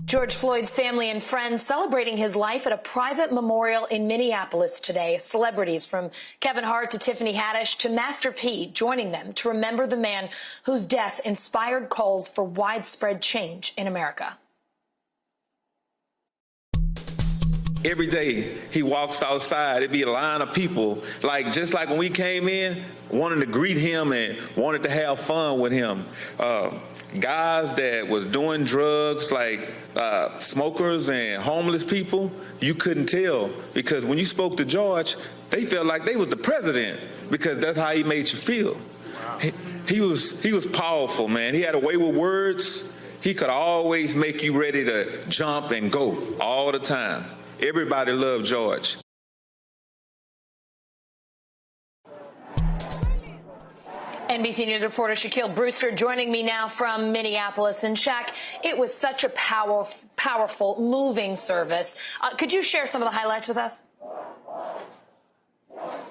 George Floyd's family and friends celebrating his life at a private memorial in Minneapolis today. Celebrities from Kevin Hart to Tiffany Haddish to Master P joining them to remember the man whose death inspired calls for widespread change in America. Every day he walks outside, it'd be a line of people, just like when we came in, wanting to greet him and wanted to have fun with him. Guys that was doing drugs, like smokers and homeless people, you couldn't tell, because when you spoke to George, they felt like they was the president, because that's how he made you feel. Wow. He was powerful, man. He had a way with words. He could always make you ready to jump and go all the time. Everybody loved George. NBC News reporter Shaquille Brewster joining me now from Minneapolis. And Shaq, it was such a powerful, moving service. Could you share some of the highlights with us?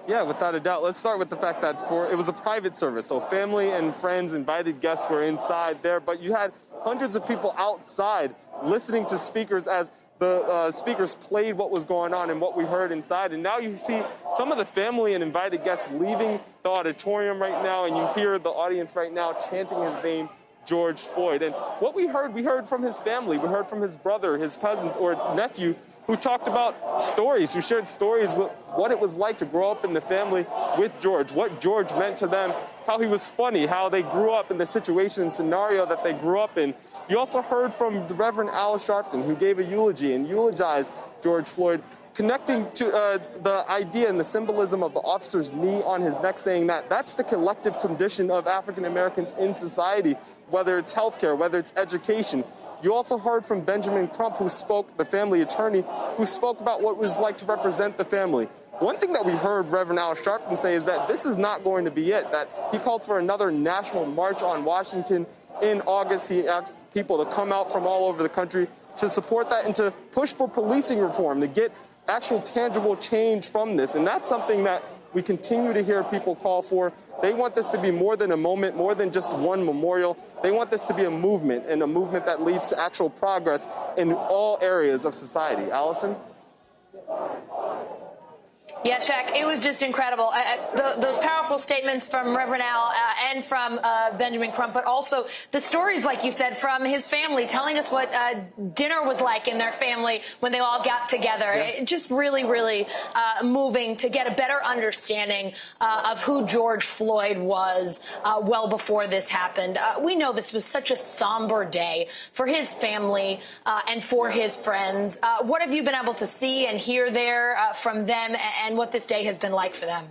Yeah, without a doubt. Let's start with the fact that it was a private service, so family and friends, invited guests were inside there, but you had hundreds of people outside listening to speakers as the speakers played what was going on and what we heard inside. And now you see some of the family and invited guests leaving the auditorium right now, and you hear the audience right now chanting his name, George Floyd. And what we heard from his family. We heard from his brother, his cousins, or nephew, who talked about stories, who shared stories with what it was like to grow up in the family with George, what George meant to them, how he was funny, how they grew up in the situation and scenario that they grew up in. You also heard from the Reverend Al Sharpton, who gave a eulogy and eulogized George Floyd, connecting to the idea and the symbolism of the officer's knee on his neck, saying that that's the collective condition of African Americans in society, whether it's healthcare, whether it's education. You also heard from Benjamin Crump, who spoke, the family attorney, who spoke about what it was like to represent the family. One thing that we heard Reverend Al Sharpton say is that this is not going to be it, that he called for another national march on Washington in August. He asked people to come out from all over the country to support that and to push for policing reform, to get actual tangible change from this. And that's something that we continue to hear people call for. They want this to be more than a moment, more than just one memorial. They want this to be a movement, and a movement that leads to actual progress in all areas of society. Allison? Yeah, Shaq, it was just incredible. Those powerful statements from Reverend Al and from Benjamin Crump, but also the stories, like you said, from his family, telling us what dinner was like in their family when they all got together. Yeah. It just really, really moving to get a better understanding of who George Floyd was well before this happened. We know this was such a somber day for his family and for his friends. What have you been able to see and hear there from them and what this day has been like for them?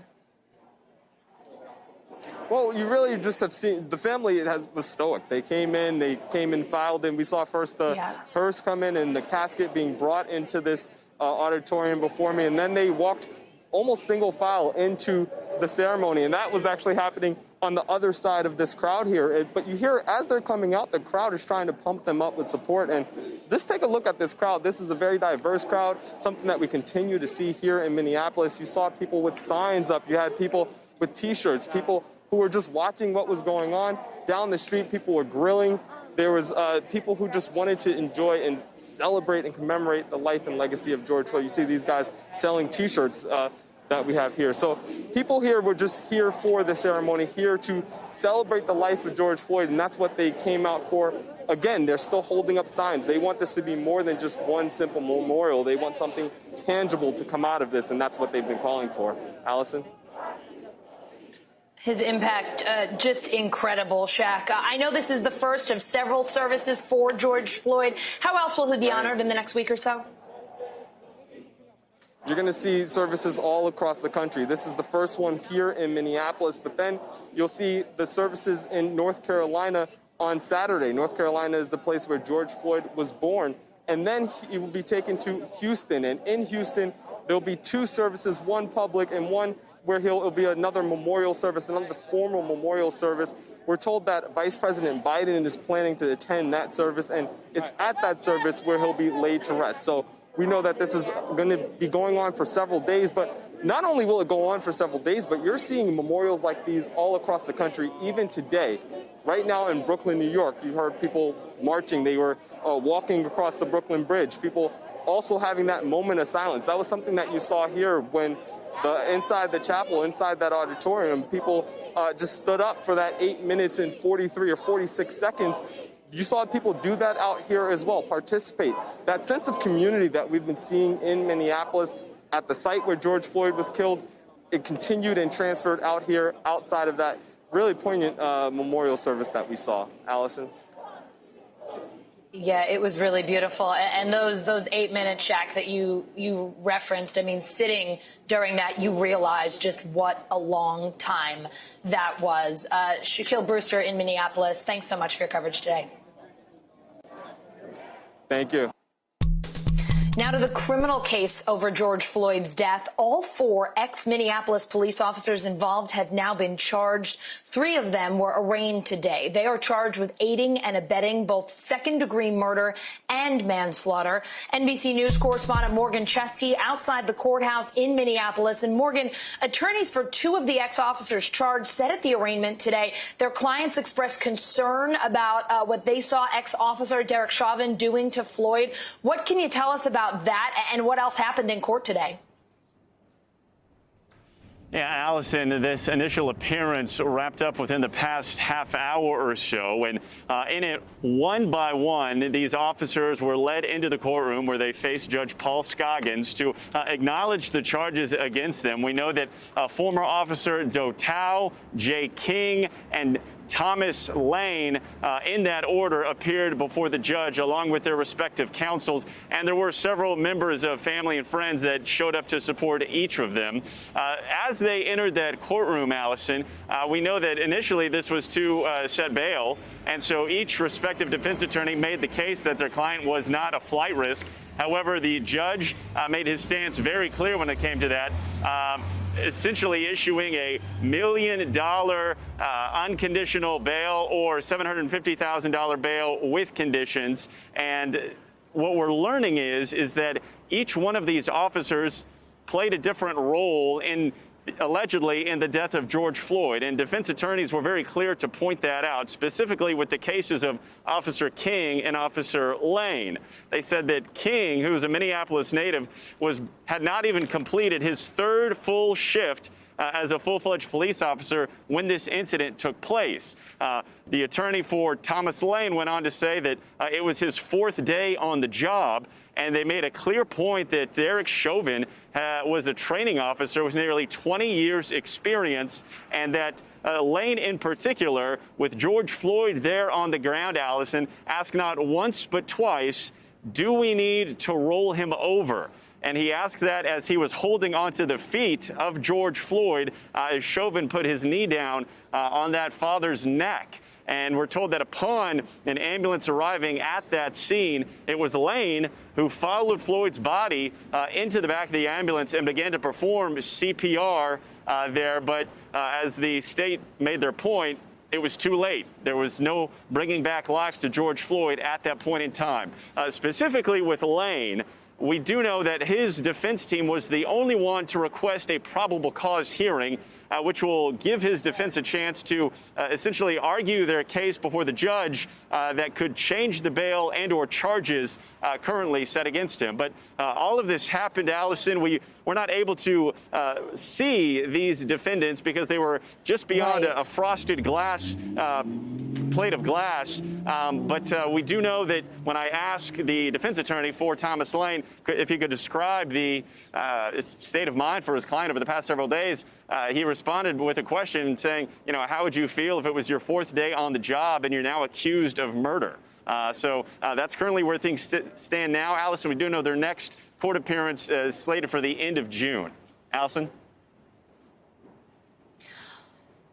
Well, you really just have seen the family was stoic. They came in, filed in. We saw first the hearse come in and the casket being brought into this auditorium before me, and then they walked almost single file into the ceremony, and that was actually happening on the other side of this crowd here. But you hear, as they're coming out, the crowd is trying to pump them up with support. And just take a look at this crowd. This is a very diverse crowd, something that we continue to see here in Minneapolis. You saw people with signs up. You had people with T-shirts, people who were just watching what was going on. Down the street, people were grilling. There was people who just wanted to enjoy and celebrate and commemorate the life and legacy of George Floyd. You see these guys selling T-shirts that we have here. So people here were just here for the ceremony, here to celebrate the life of George Floyd, and that's what they came out for. Again, they're still holding up signs. They want this to be more than just one simple memorial. They want something tangible to come out of this, and that's what they've been calling for. Allison? His impact, just incredible, Shaq. I know this is the first of several services for George Floyd. How else will he be honored in the next week or so? You're going to see services all across the country. This is the first one here in Minneapolis, but then you'll see the services in North Carolina on Saturday. North Carolina is the place where George Floyd was born. And then he will be taken to Houston. And in Houston, there'll be two services, one public and one where it'll be another memorial service, another formal memorial service. We're told that Vice President Biden is planning to attend that service, and it's at that service where he'll be laid to rest. So We know that this is going to be going on for several days, but not only will it go on for several days, but you're seeing memorials like these all across the country, even today. Right now in Brooklyn, New York, you heard people marching. They were walking across the Brooklyn Bridge. People also having that moment of silence. That was something that you saw here when inside the chapel, inside that auditorium, people just stood up for that 8 minutes and 43 or 46 seconds. You saw people do that out here as well, participate. That sense of community that we've been seeing in Minneapolis at the site where George Floyd was killed, it continued and transferred out here outside of that really poignant memorial service that we saw. Allison? Yeah, it was really beautiful. And those 8-minute, Shaq, that you referenced, I mean, sitting during that, you realize just what a long time that was. Shaquille Brewster in Minneapolis, thanks so much for your coverage today. Thank you. Now to the criminal case over George Floyd's death. All 4 ex-Minneapolis police officers involved have now been charged. 3 of them were arraigned today. They are charged with aiding and abetting both second-degree murder and manslaughter. NBC News correspondent Morgan Chesky outside the courthouse in Minneapolis. And Morgan, attorneys for 2 of the ex-officers charged said at the arraignment today their clients expressed concern about what they saw ex-officer Derek Chauvin doing to Floyd. What can you tell us about that and what else happened in court today? Yeah, Allison, this initial appearance wrapped up within the past half hour or so. And in it, one by one, these officers were led into the courtroom where they faced Judge Paul Scoggins to acknowledge the charges against them. We know that former officer Do Tao, Jay King, and Thomas Lane, in that order, appeared before the judge along with their respective counsels, and there were several members of family and friends that showed up to support each of them. As they entered that courtroom, Allison, we know that initially this was to set bail, and so each respective defense attorney made the case that their client was not a flight risk. However, the judge made his stance very clear when it came to that, essentially issuing a $1 million unconditional bail or $750,000 bail with conditions. And what we're learning is that each one of these officers played a different role allegedly in the death of George Floyd, and defense attorneys were very clear to point that out, specifically with the cases of Officer King and Officer Lane. They said that King, who was a Minneapolis native, had not even completed his 3rd full shift as a full-fledged police officer when this incident took place. The attorney for Thomas Lane went on to say that it was his 4th day on the job, and they made a clear point that Derek Chauvin was a training officer with nearly 20 years experience, and that Lane in particular, with George Floyd there on the ground, Allison, asked not once but twice, do we need to roll him over? And he asked that as he was holding onto the feet of George Floyd as Chauvin put his knee down on that father's neck. And we're told that upon an ambulance arriving at that scene, it was Lane who followed Floyd's body into the back of the ambulance and began to perform CPR there. But as the state made their point, it was too late. There was no bringing back life to George Floyd at that point in time. Specifically with Lane, we do know that his defense team was the only one to request a probable cause hearing, which will give his defense a chance to essentially argue their case before the judge that could change the bail and or charges currently set against him. But all of this happened, Allison. We were not able to see these defendants because they were just beyond a frosted glass plate of glass. But we do know that when I asked the defense attorney for Thomas Lane if he could describe the state of mind for his client over the past several days, he responded with a question saying, you know, how would you feel if it was your 4th day on the job and you're now accused of murder? So that's currently where things stand now. Allison, we do know their next court appearance is slated for the end of June. Allison?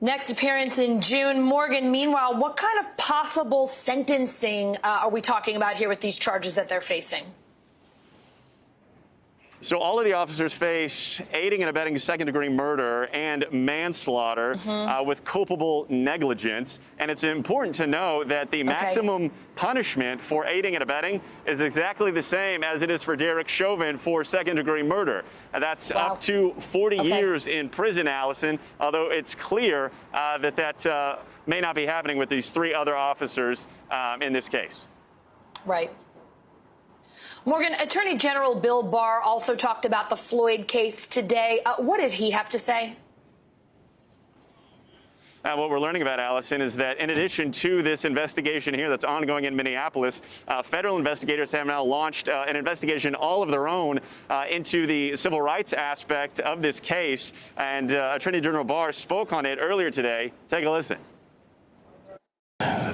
Next appearance in June. Morgan, meanwhile, what kind of possible sentencing are we talking about here with these charges that they're facing? So all of the officers face aiding and abetting second-degree murder and manslaughter with culpable negligence. And it's important to know that the maximum punishment for aiding and abetting is exactly the same as it is for Derek Chauvin for second-degree murder. That's up to 40 years in prison, Allison, although it's clear that may not be happening with these three other officers in this case. Right. Morgan, Attorney General Bill Barr also talked about the Floyd case today. What did he have to say? What we're learning about, Allison, is that in addition to this investigation here that's ongoing in Minneapolis, federal investigators have now launched an investigation all of their own into the civil rights aspect of this case. And Attorney General Barr spoke on it earlier today. Take a listen.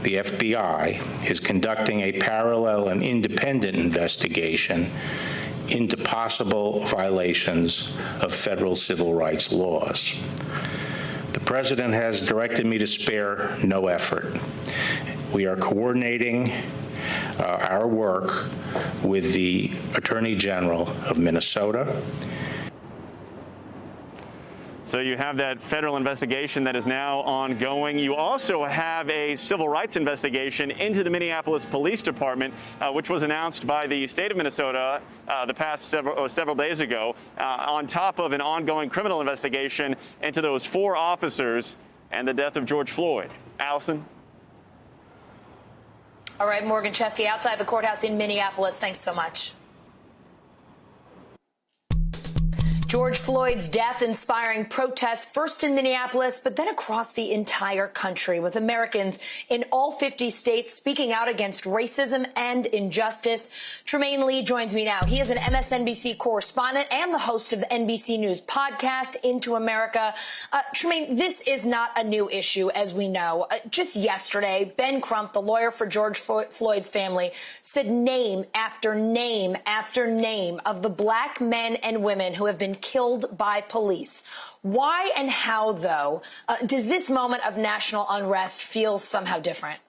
The FBI is conducting a parallel and independent investigation into possible violations of federal civil rights laws. The President has directed me to spare no effort. We are coordinating our work with the Attorney General of Minnesota. So you have that federal investigation that is now ongoing. You also have a civil rights investigation into the Minneapolis Police Department, which was announced by the state of Minnesota the past several days ago, on top of an ongoing criminal investigation into those 4 officers and the death of George Floyd. Allison? All right, Morgan Chesky, outside the courthouse in Minneapolis. Thanks so much. George Floyd's death inspiring protests first in Minneapolis, but then across the entire country, with Americans in all 50 states speaking out against racism and injustice. Tremayne Lee joins me now. He is an MSNBC correspondent and the host of the NBC News podcast, Into America. Tremayne, this is not a new issue, as we know. Just yesterday, Ben Crump, the lawyer for George Floyd's family, said name after name after name of the black men and women who have been killed by police. Why and how, though, does this moment of national unrest feel somehow different?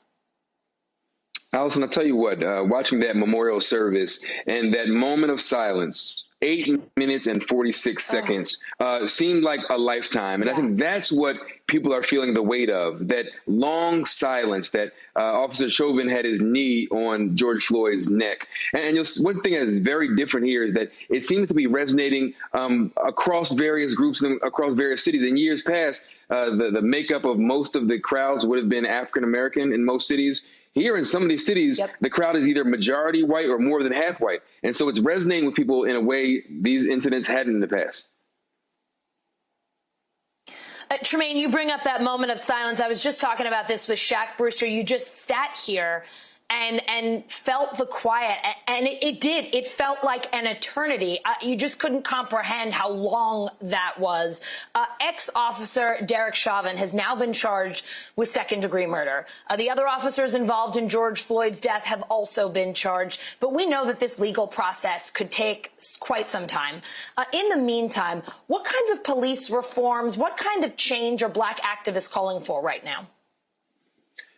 Allison, I'll tell you what, watching that memorial service and that moment of silence, 8 minutes and 46 seconds, seemed like a lifetime. And I think that's what people are feeling the weight of, that long silence, that Officer Chauvin had his knee on George Floyd's neck. And one thing that is very different here is that it seems to be resonating across various groups and across various cities. In years past, the makeup of most of the crowds would have been African-American in most cities. Here in some of these cities, the crowd is either majority white or more than half white. And so it's resonating with people in a way these incidents hadn't in the past. Tremayne, you bring up that moment of silence. I was just talking about this with Shaq Brewster. You just sat here and felt the quiet, and it felt like an eternity. You just couldn't comprehend how long that was. Ex-officer Derek Chauvin has now been charged with second-degree murder. The other officers involved in George Floyd's death have also been charged, but we know that this legal process could take quite some time. In the meantime, what kinds of police reforms, what kind of change are black activists calling for right now?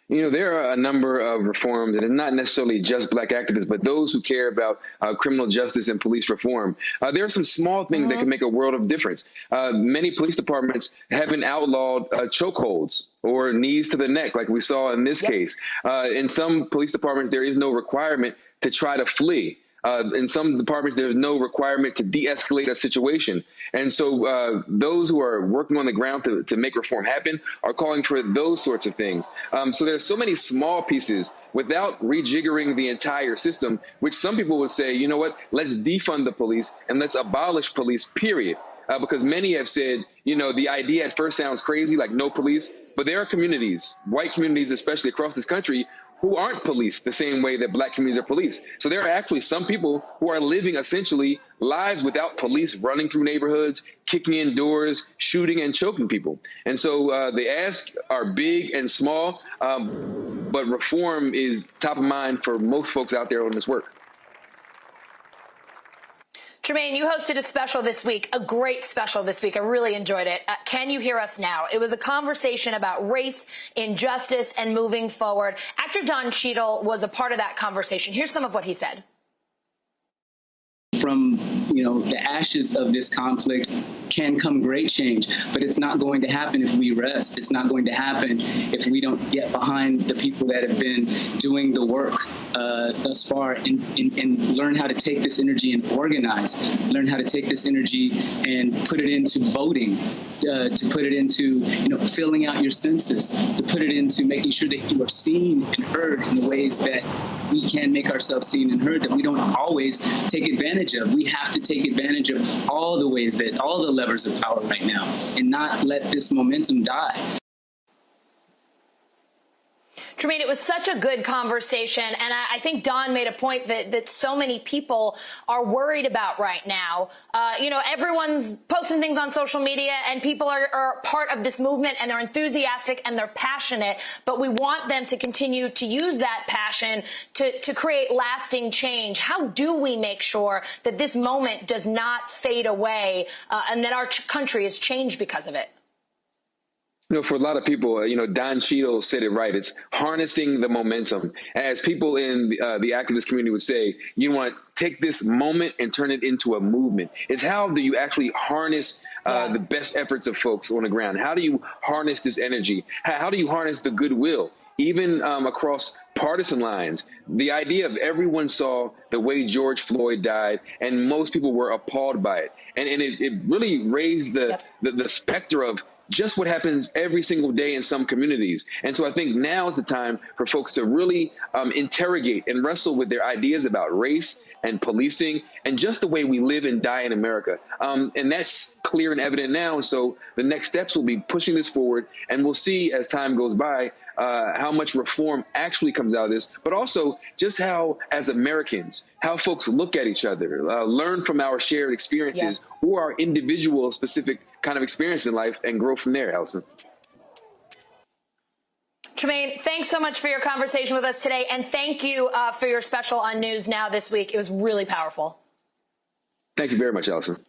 You know, there are a number of reforms, and it's not necessarily just black activists, but those who care about criminal justice and police reform. There are some small things that can make a world of difference. Many police departments haven't outlawed chokeholds or knees to the neck, like we saw in this case. In some police departments, there is no requirement to try to flee. In some departments, there's no requirement to de-escalate a situation. And so those who are working on the ground to make reform happen are calling for those sorts of things. So there's so many small pieces without rejiggering the entire system, which some people would say, you know what, let's defund the police and let's abolish police, period. Because many have said, you know, the idea at first sounds crazy, like no police, but there are communities, white communities, especially across this country, who aren't policed the same way that black communities are policed. So there are actually some people who are living essentially lives without police running through neighborhoods, kicking in doors, shooting and choking people. And so the asks are big and small, but reform is top of mind for most folks out there on this work. Tremayne, you hosted a special this week, a great special this week. I really enjoyed it. Can you hear us now? It was a conversation about race, injustice, and moving forward. Actor Don Cheadle was a part of that conversation. Here's some of what he said. from, the ashes of this conflict can come great change, but it's not going to happen if we rest. It's not going to happen if we don't get behind the people that have been doing the work thus far and learn how to take this energy and organize, learn how to take this energy and put it into voting, to put it into, filling out your census, to put it into making sure that you are seen and heard in the ways that we can make ourselves seen and heard, that we don't always take advantage of. We have to take advantage of all the ways that, all the levers of power right now, and not let this momentum die. Tremayne, it was such a good conversation, and I think Don made a point that so many people are worried about right now. Everyone's posting things on social media, and people are part of this movement, and they're enthusiastic and they're passionate, but we want them to continue to use that passion to create lasting change. How do we make sure that this moment does not fade away and that our country is changed because of it? For a lot of people, Don Cheadle said it right. It's harnessing the momentum. As people in the activist community would say, you want to take this moment and turn it into a movement. It's how do you actually harness the best efforts of folks on the ground? How do you harness this energy? How do you harness the goodwill? Even across partisan lines, the idea of everyone saw the way George Floyd died, and most people were appalled by it. And it really raised the specter of just what happens every single day in some communities. And so I think now is the time for folks to really interrogate and wrestle with their ideas about race and policing and just the way we live and die in America. And that's clear and evident now. So the next steps will be pushing this forward, and we'll see as time goes by how much reform actually comes out of this, but also just how, as Americans, how folks look at each other, learn from our shared experiences or our individual specific kind of experience in life, and grow from there, Allison. Tremayne, thanks so much for your conversation with us today, and thank you for your special on News Now this week. It was really powerful. Thank you very much, Allison.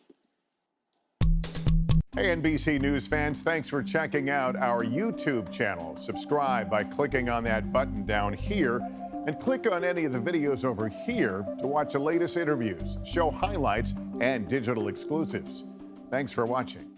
Hey, NBC News fans, thanks for checking out our YouTube channel. Subscribe by clicking on that button down here, and click on any of the videos over here to watch the latest interviews, show highlights, and digital exclusives. Thanks for watching.